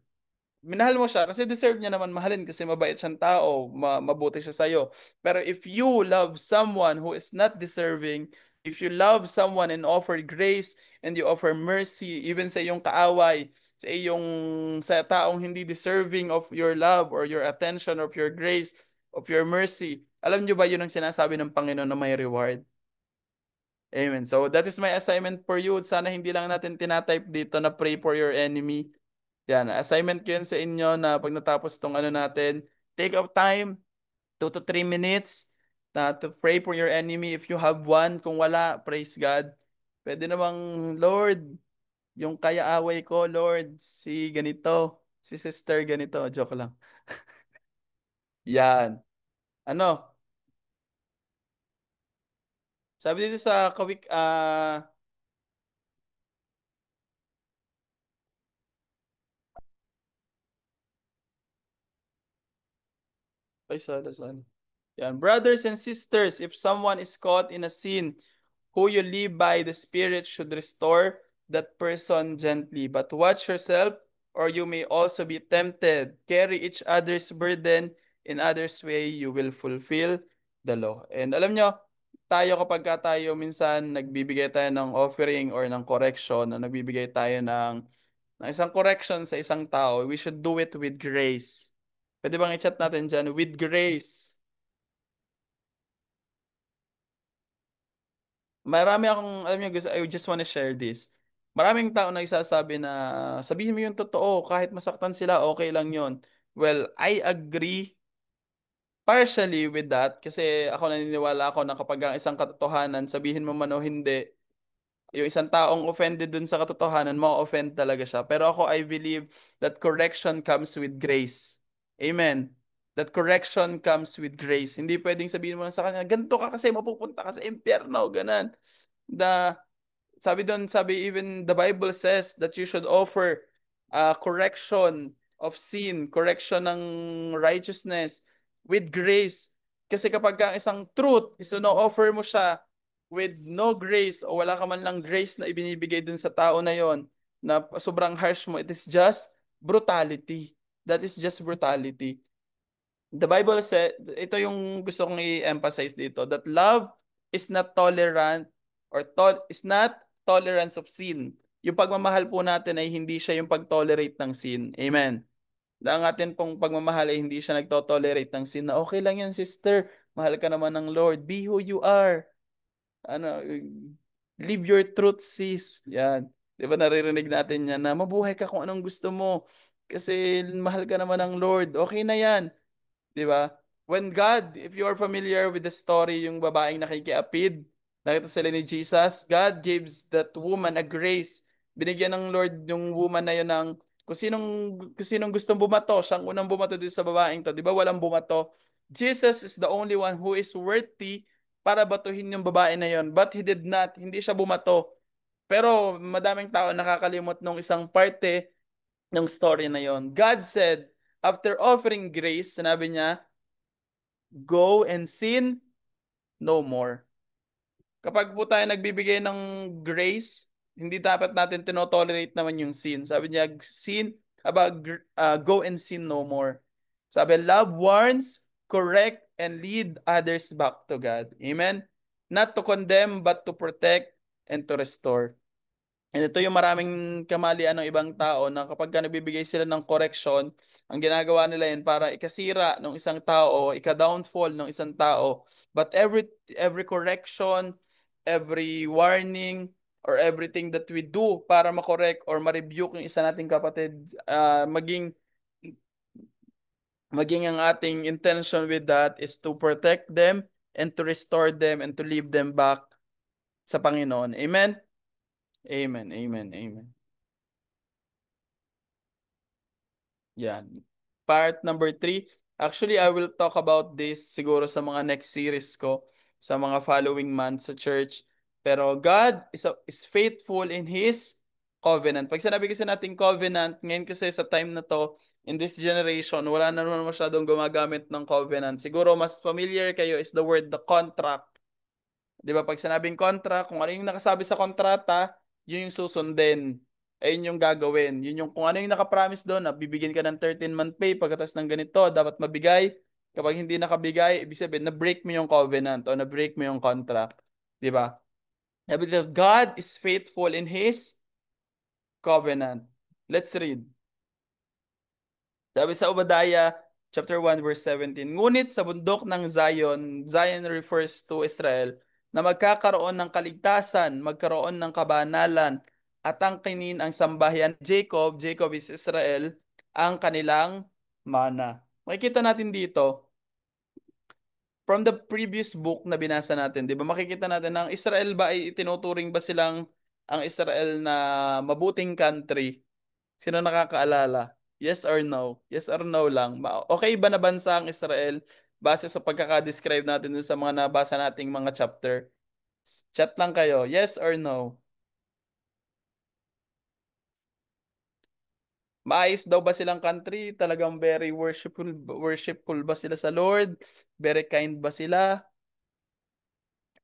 Minahal mo siya kasi deserve niya naman mahalin kasi mabait siyang tao, mabuti siya sa'yo. Pero if you love someone who is not deserving, if you love someone and offer grace and you offer mercy even sa iyong kaaway, sa taong hindi deserving of your love or your attention, of your grace, of your mercy, alam niyo ba yun ang sinasabi ng Panginoon na may reward? Amen. So that is my assignment for you. Sana hindi lang natin tinatype dito na pray for your enemy. Yan, assignment ko yun sa inyo na pag natapos tong ano natin, take out time, 2 to 3 minutes to pray for your enemy if you have one. Kung wala, praise God. Pwede namang, Lord, yung kaya-away ko, Lord, si ganito, si sister ganito. Joke lang. Yan. Ano? Sabi dito sa kawik, ay, sorry. Yan. Brothers and sisters, if someone is caught in a sin, who you live by the Spirit should restore that person gently. But watch yourself, or you may also be tempted. Carry each other's burden. In others' way, you will fulfill the law. And alam nyo, tayo kapag tayo minsan nagbibigay tayo ng offering or ng correction, na nagbibigay tayo ng isang correction sa isang tao, we should do it with grace. Pwede bang i-chat natin dyan? With grace. Marami akong, alam niyo, guys, I just want to share this. Maraming tao na isasabi na sabihin mo yung totoo, kahit masaktan sila, okay lang yon. Well, I agree partially with that kasi ako naniniwala ako na kapag ang isang katotohanan, sabihin mo man o hindi, yung isang taong offended dun sa katotohanan, ma-offend talaga siya. Pero ako, I believe that correction comes with grace. Amen. That correction comes with grace. Hindi pwedeng sabihin mo lang sa kanya, ganito ka kasi mapupunta ka sa impyerno, ganan. The sabi even the Bible says that you should offer correction of sin, correction ng righteousness with grace. Kasi kapag ang isang truth is no-offer mo siya with no grace o wala ka man lang grace na ibinibigay dun sa tao na yon na sobrang harsh mo, it is just brutality. That is just brutality. The Bible said, ito yung gusto kong i-emphasize dito, that love is not tolerant is not tolerance of sin. Yung pagmamahal po natin ay hindi siya yung pag-tolerate ng sin. Amen. Ang atin pong pagmamahal ay hindi siya nagto-tolerate ng sin na okay lang yan, sister. Mahal ka naman ng Lord. Be who you are. Ano, live your truth, sis. Yan. Di ba naririnig natin yan na mabuhay ka kung anong gusto mo. Kasi mahal ka naman ng Lord. Okay na yan. 'Di ba? When God, if you are familiar with the story, yung babaeng nakikiapid, nakita sila ni Jesus, God gives that woman a grace. Binigyan ng Lord yung woman na yun ng kung sinong gustong bumato, siyang unang bumato dito sa babaeng to. 'Di ba? Walang bumato. Jesus is the only one who is worthy para batuhin yung babae na yon. But he did not. Hindi siya bumato. Pero madaming tao nakakalimot nung isang parte ng story na yon. God said, after offering grace, sinabi niya, go and sin no more. Kapag po tayo nagbibigay ng grace, hindi dapat natin tinotolerate naman yung sin. Sabi niya, go and sin no more. Sabi, love warns, correct, and lead others back to God. Amen? Not to condemn, but to protect and to restore. And ito yung maraming kamalian ng ibang tao na kapag ka nagbibigay sila ng correction, ang ginagawa nila yun para ikasira ng isang tao, ika-downfall ng isang tao. But every correction, every warning, or everything that we do para makorek or ma-rebuke yung isa nating kapatid, maging ang ating intention with that is to protect them and to restore them and to lead them back sa Panginoon. Amen? Amen, amen, amen. Yan. Part number 3. Actually, I will talk about this siguro sa mga next series ko sa mga following months sa church. Pero God is faithful in His covenant. Pag sinabi kasi natin covenant, ngayon kasi sa time na to, in this generation, wala na naman masyadong gumagamit ng covenant. Siguro mas familiar kayo is the word the contract. 'Di ba? Pag sinabing kontra, kung ano yung nakasabi sa kontrata, yun yung susundin. Ayun yung gagawin. Yun yung kung ano yung nakapromise doon, na bibigyan ka ng 13-month pay pagkatas ng ganito, dapat mabigay. Kapag hindi nakabigay, ibig sabihin na-break mo yung covenant o na-break mo yung contract. 'Di ba? Sabi dito, God is faithful in His covenant. Let's read. Sabi sa Obadiah chapter 1 verse 17, ngunit sa bundok ng Zion, Zion refers to Israel, na magkakaroon ng kaligtasan, magkaroon ng kabanalan, at ang kinin ang sambahayan Jacob, Jacob is Israel, ang kanilang mana. Makikita natin dito, from the previous book na binasa natin, 'di ba? Makikita natin na ang Israel ba ay itinuturing ba silang ang Israel na mabuting country? Sino nakakaalala? Yes or no? Yes or no lang. Okay ba na bansa ang Israel base sa pagkaka-describe natin dun sa mga nabasa nating mga chapter? Chat lang kayo. Yes or no? Maayos daw ba silang country? Talagang very worshipful ba sila sa Lord? Very kind ba sila?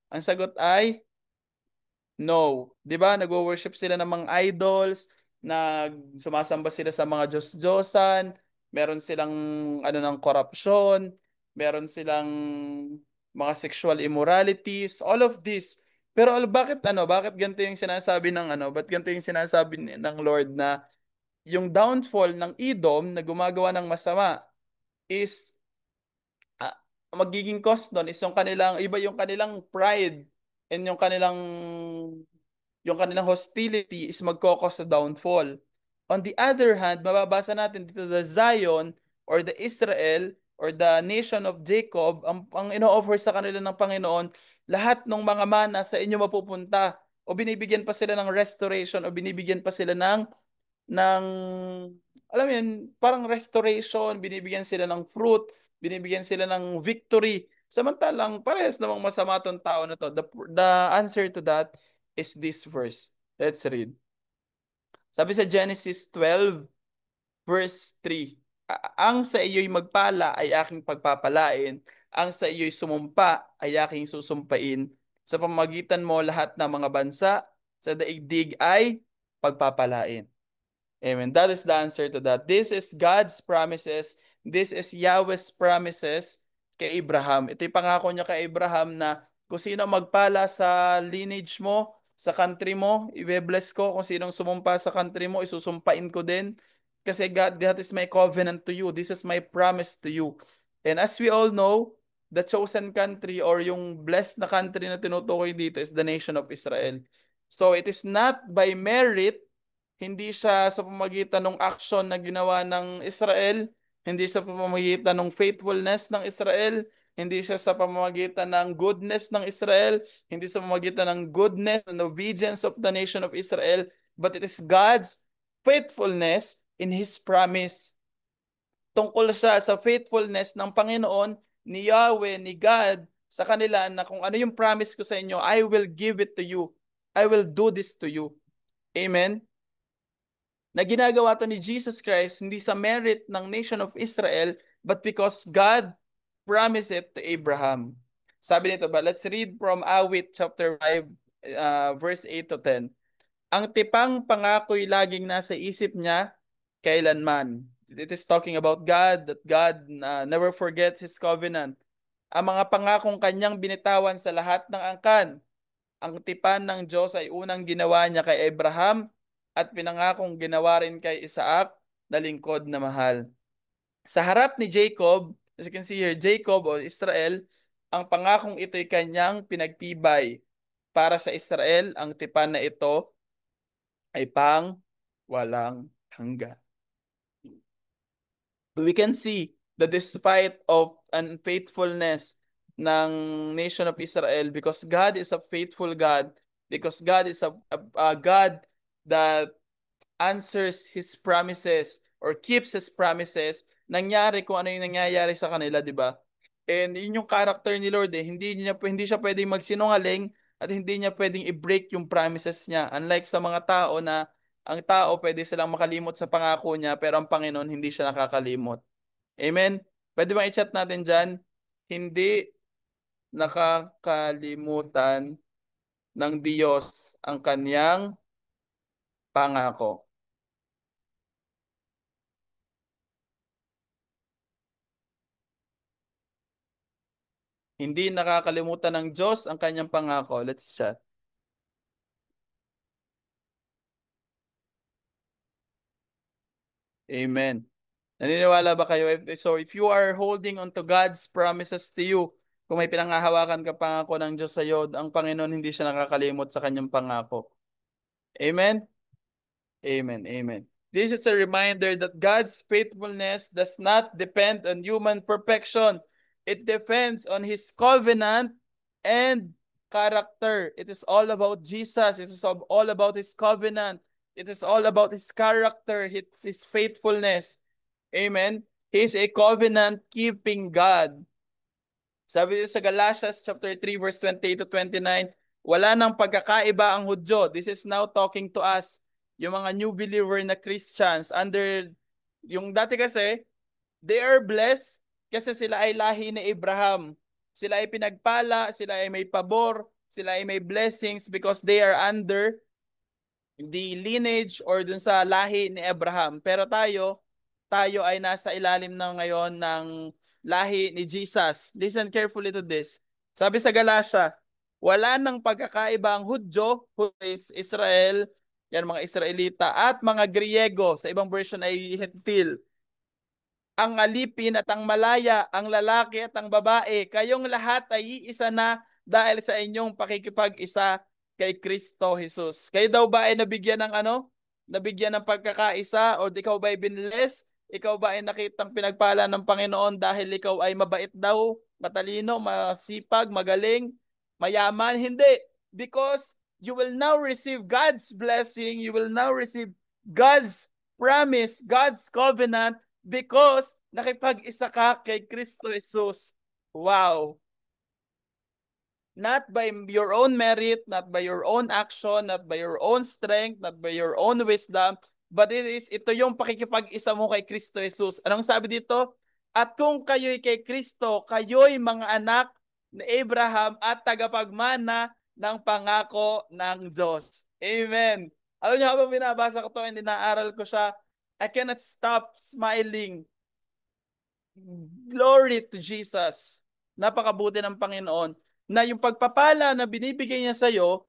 Ang sagot ay no. 'Di ba? Nagwo-worship sila ng mga idols, sumasamba sila sa mga Diyos-Diyosan, meron silang ano ng korupsyon, meron silang mga sexual immoralities, all of this. Pero bakit ganito yung sinasabi ng bakit ganito yung sinasabi ng Lord na yung downfall ng Edom na gumagawa ng masama is ah, magiging cause doon is yung kanilang pride and yung kanilang hostility is magkokos sa downfall. On the other hand, mababasa natin dito the Zion or the Israel or the nation of Jacob, ang ino-offer sa kanila ng Panginoon, lahat ng mga mana sa inyo mapupunta o binibigyan pa sila ng restoration o binibigyan pa sila ng alam mo yun, parang restoration, binibigyan sila ng fruit, binibigyan sila ng victory Samantalang parehas namang masama tong tao na to. The answer to that is this verse. Let's read. Sabi sa Genesis 12 verse 3, ang sa iyo'y magpala ay aking pagpapalain, ang sa iyo'y sumumpa ay aking susumpain. Sa pamamagitan mo lahat ng mga bansa sa daigdig ay pagpapalain. Amen. That is the answer to that. This is God's promises. This is Yahweh's promises kay Abraham. Ito yung pangako niya kay Abraham na kung sino magpala sa lineage mo, sa country mo, i-bless ko. Kung sinong sumumpa sa country mo, isusumpain ko din. Kasi God, that is my covenant to you. This is my promise to you. And as we all know, the chosen country or yung blessed na country na tinutukoy dito is the nation of Israel. So it is not by merit, hindi siya sa pamagitan ng action na ginawa ng Israel, hindi siya sa pamamagitan ng faithfulness ng Israel, hindi siya sa pamamagitan ng goodness ng Israel, hindi sa pamamagitan ng goodness and obedience of the nation of Israel, but it is God's faithfulness in His promise. Tungkol siya sa faithfulness ng Panginoon, ni Yahweh, ni God, sa kanila na kung ano yung promise ko sa inyo, I will give it to you. I will do this to you. Amen? Na ginagawa to ni Jesus Christ hindi sa merit ng nation of Israel but because God promised it to Abraham. Sabi nito ba, let's read from Awit chapter 5 verse 8 to 10. Ang tipang pangako'y laging nasa isip niya kailanman. It is talking about God, that God never forgets His covenant. Ang mga pangakong kanyang binitawan sa lahat ng angkan. Ang tipan ng Diyos ay unang ginawa niya kay Abraham at pinangakong ginawa rin kay Isaac na lingkod na mahal. Sa harap ni Jacob, as you can see here, Jacob o Israel, ang pangakong ito'y kanyang pinagtibay. Para sa Israel, ang tipan na ito ay pang walang hanggan. We can see that despite of unfaithfulness ng nation of Israel, because God is a faithful God, because God is a God that answers His promises or keeps His promises, nangyari kung ano yung nangyayari sa kanila, di ba? And yun yung character ni Lord eh. Hindi siya pwedeng magsinungaling at hindi niya pwedeng i-break yung promises niya. Unlike sa mga tao na ang tao pwede silang makalimot sa pangako niya pero ang Panginoon hindi siya nakakalimot. Amen? Pwede bang i-chat natin dyan? Hindi nakakalimutan ng Diyos ang kanyang pangako. Hindi nakakalimutan ng Diyos ang kanyang pangako. Let's chat. Amen. Naniniwala ba kayo? So if you are holding on to God's promises to you, kung may pinanghahawakan ka pangako ng Diyos sa iyo, ang Panginoon hindi siya nakakalimot sa kanyang pangako. Amen? Amen. Amen. This is a reminder that God's faithfulness does not depend on human perfection. It depends on His covenant and character. It is all about Jesus. It is all about His covenant. It is all about His character, His faithfulness. Amen. He is a covenant-keeping God. Sabi sa Galatians chapter 3 verse 28 to 29, wala nang pagkakaiba ang Hudyo. This is now talking to us, yung mga new believer na Christians under yung dati kasi they are blessed kasi sila ay lahi ni Abraham. Sila ay pinagpala, sila ay may pabor, sila ay may blessings because they are under the lineage or dun sa lahi ni Abraham. Pero tayo ay nasa ilalim na ngayon ng lahi ni Jesus. Listen carefully to this. Sabi sa Galatia, wala nang pagkakaiba ang Hudyo, who is Israel, yan mga Israelita, at mga Griego, sa ibang version ay Hentil, ang alipin at ang malaya, ang lalaki at ang babae, kayong lahat ay iisa na dahil sa inyong pakikipag-isa kay Kristo Jesus. Kayo daw ba ay nabigyan ng ano? Nabigyan ng pagkakaisa o ikaw ba ay binless? Ikaw ba ay nakitang pinagpala ng Panginoon dahil ikaw ay mabait daw, matalino, masipag, magaling, mayaman? Hindi. Because you will now receive God's blessing, you will now receive God's promise, God's covenant, because nakipag-isa ka kay Kristo Jesus. Wow. not by your own merit, not by your own action, not by your own strength, not by your own wisdom, but ito yung pakikipag-isa mo kay Kristo Jesus. Anong sabi dito? At kung kayo'y kay Kristo, kayo'y mga anak ni Abraham at tagapagmana ng pangako ng Diyos. Amen. Alam niyo, habang binabasa ko to and inaaral ko siya, I cannot stop smiling. Glory to Jesus. Napakabuti ng Panginoon na yung pagpapala na binibigay niya sa iyo,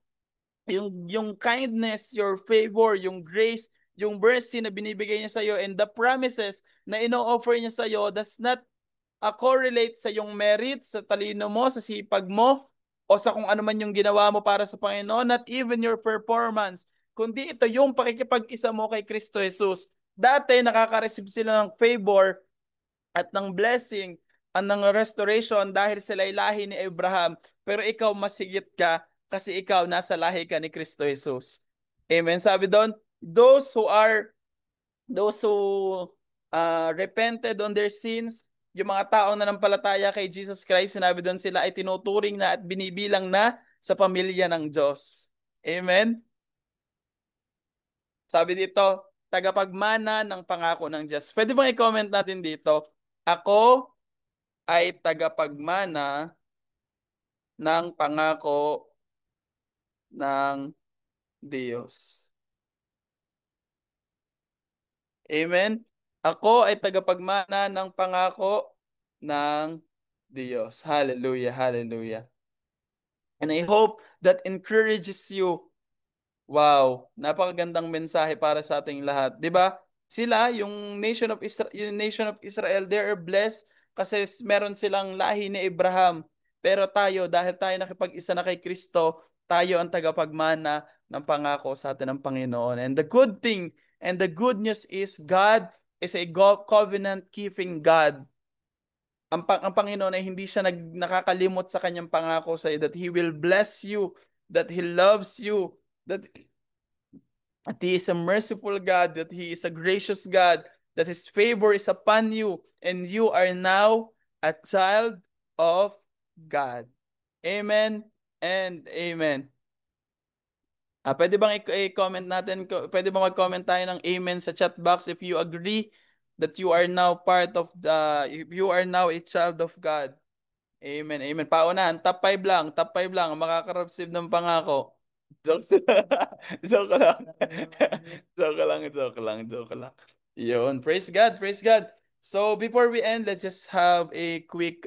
yung kindness, your favor, yung grace, yung mercy na binibigay niya sa iyo and the promises na ino-offer niya sa iyo does not correlate sa yung merit, sa talino mo, sa sipag mo, o sa kung ano man yung ginawa mo para sa Panginoon, not even your performance, kundi ito yung pakikipag-isa mo kay Kristo Jesus. Dati nakaka-receive sila ng favor at ng blessing at ng restoration dahil sila'y lahi ni Abraham. Pero ikaw mas higit ka kasi ikaw nasa lahi ka ni Kristo Jesus. Amen. Sabi doon, those who repented on their sins, yung mga taong nanampalataya kay Jesus Christ, sinabi doon sila ay tinuturing na at binibilang na sa pamilya ng Diyos. Amen. Sabi dito, tagapagmana ng pangako ng Diyos. Pwede bang i-comment natin dito? Ako ay tagapagmana ng pangako ng Diyos. Amen? Ako ay tagapagmana ng pangako ng Diyos. Hallelujah, hallelujah. And I hope that encourages you. Wow, napakagandang mensahe para sa ating lahat. 'Di ba? Sila, yung nation of Israel, they are blessed kasi meron silang lahi ni Abraham. Pero tayo, dahil tayo nakipag-isa na kay Kristo, tayo ang tagapagmana ng pangako sa atin ng Panginoon. And the good thing and the good news is God is a covenant keeping God. Ang Panginoon ay hindi siya nakakalimot sa kanyang pangako sa iyo that He will bless you, that He loves you, that He is a merciful God, that He is a gracious God, that His favor is upon you, and you are now a child of God. Amen and amen. Pwede bang i-comment natin, pwede bang mag-comment tayo ng amen sa chat box if you agree that you are now if you are now a child of God. Amen, amen. Paunahan, top 5 lang, ang makaka-receive ng pangako. Joke, joke lang. Joke lang. Yun, praise God, praise God. So before we end, let's just have a quick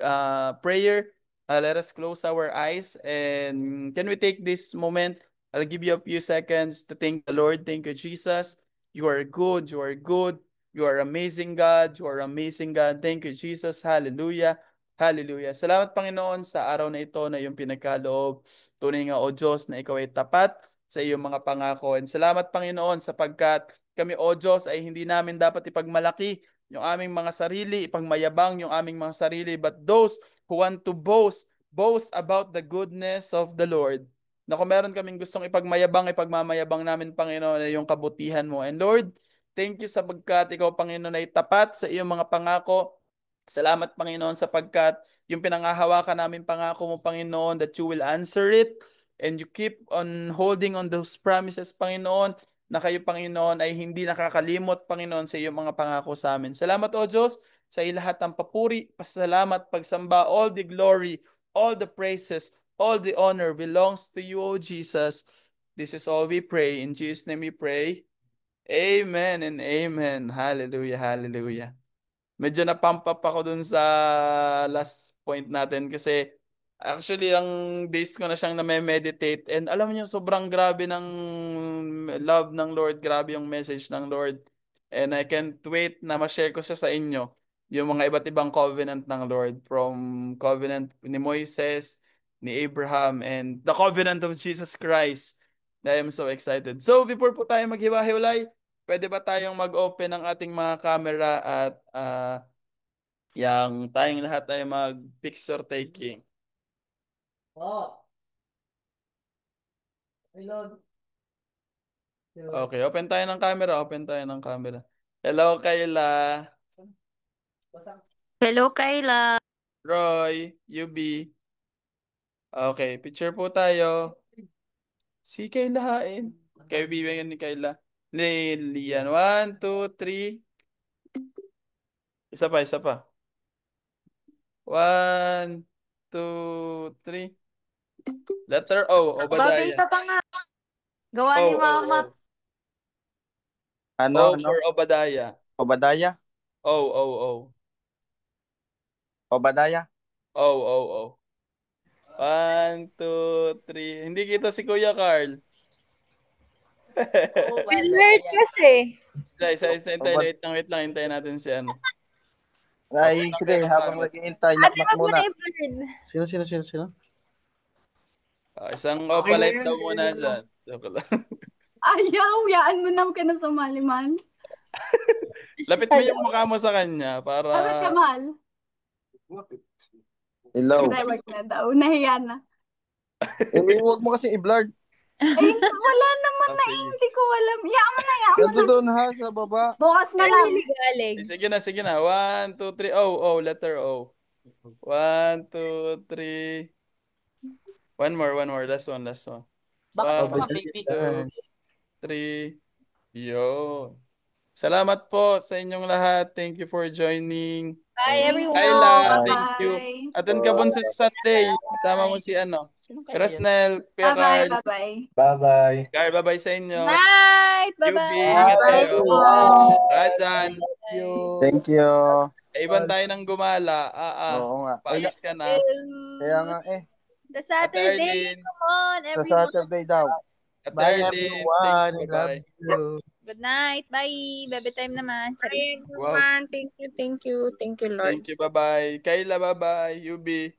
prayer. Let us close our eyes and can we take this moment? I'll give you a few seconds to thank the Lord. Thank you, Jesus. You are good, you are good. You are amazing God, you are amazing God. Thank you, Jesus. Hallelujah. Hallelujah. Salamat Panginoon sa araw na ito na iyong pinagkaloob. Tunay nga o Diyos na ikaw ay tapat sa iyong mga pangako. And salamat Panginoon sapagkat kami o Diyos ay hindi namin dapat ipagmalaki yung aming mga sarili, ipagmayabang yung aming mga sarili. But those who want to boast, boast about the goodness of the Lord. Na kung meron kaming gustong ipagmayabang, ipagmamayabang namin Panginoon ay yung kabutihan mo. And Lord, thank you sapagkat ikaw Panginoon ay tapat sa iyong mga pangako. Salamat Panginoon sapagkat yung pinangahawakan namin pangako mo Panginoon that you will answer it and you keep on holding on those promises Panginoon na kayo Panginoon ay hindi nakakalimot Panginoon sa iyong mga pangako sa amin. Salamat o Diyos sa lahat ng papuri, pasalamat, pagsamba, all the glory, all the praises, all the honor belongs to you O Jesus. This is all we pray. In Jesus' name we pray. Amen and amen. Hallelujah, hallelujah. Medyo na-pump up ako dun sa last point natin kasi actually ang days ko na siyang na-meditate and alam niyo sobrang grabe ng love ng Lord, grabe yung message ng Lord. And I can't wait na ma-share ko sa inyo yung mga iba't ibang covenant ng Lord from covenant ni Moises, ni Abraham, and the covenant of Jesus Christ. I am so excited. So before po tayo maghiwa-hiwalay, pwede ba tayong mag-open ng ating mga camera at yang tayong lahat ay mag-picture taking. Oh, hello. Okay, open tayo ng camera, open tayo ng camera. Hello, Kayla, Hello, Kayla. Roy, Yubi. Okay, picture po tayo. Si Kayla hain. Kaibigan ni Kayla. Lilian. 1, 2, 3. Isa pa, isa pa. 1, 2, 3. Letter O, Bagay Obadiah. isa pa nga. Gawa ni Mama. Ano, O for Obadiah. Obadiah? O. Obadiah? O. 1, 2, 3. Hindi kita si Kuya Carl. Alert kasi. Wait lang, hintayin natin si ano. Ay, sige, habang nag-iintay, Ate, knock wag mo muna. na i-blurred. Sino? Isang opaline daw muna dyan. Joke lang. Ayaw, yaan mo naman ka na sumaliman. Lapit mo yung mukha mo sa kanya para... Bakit ka, mahal? Hello. Hindi, wag na daw. Nahiya na. Huwag mo kasi i-blurred. Ay, wala naman na, sige. hindi ko alam. Yaan mo na. Ganda doon ha, sa baba. Bukas na lang. Galing. Sige na. 1, 2, 3. O, letter O. 1, 2, 3. One more. Last one. Bakit 1, 2, 3. Yun. Salamat po sa inyong lahat. Thank you for joining. Bye, everyone. Kayla, Bye. thank you. Attend ka po sa Sunday. Tama mo si ano. Krasnel, Kuya Bye-bye, Carl. bye-bye. Bye-bye. Carl, bye-bye sa inyo. Night. Bye-bye. Yubi, ingat Bye, kayo. everyone. Rajan, Thank you. iban tayo ng gumala. Oo nga. Ay, Paalis ka na. kaya nga The Ate Saturday. Arlene, Come on, sa everyone. Saturday daw. Ate Arlene, thank you. Bye-bye. Good night. Bye. Bebe time naman. Charis. Wow. Thank you, Lord. Thank you. Bye-bye. Kayla, bye-bye. Yubi.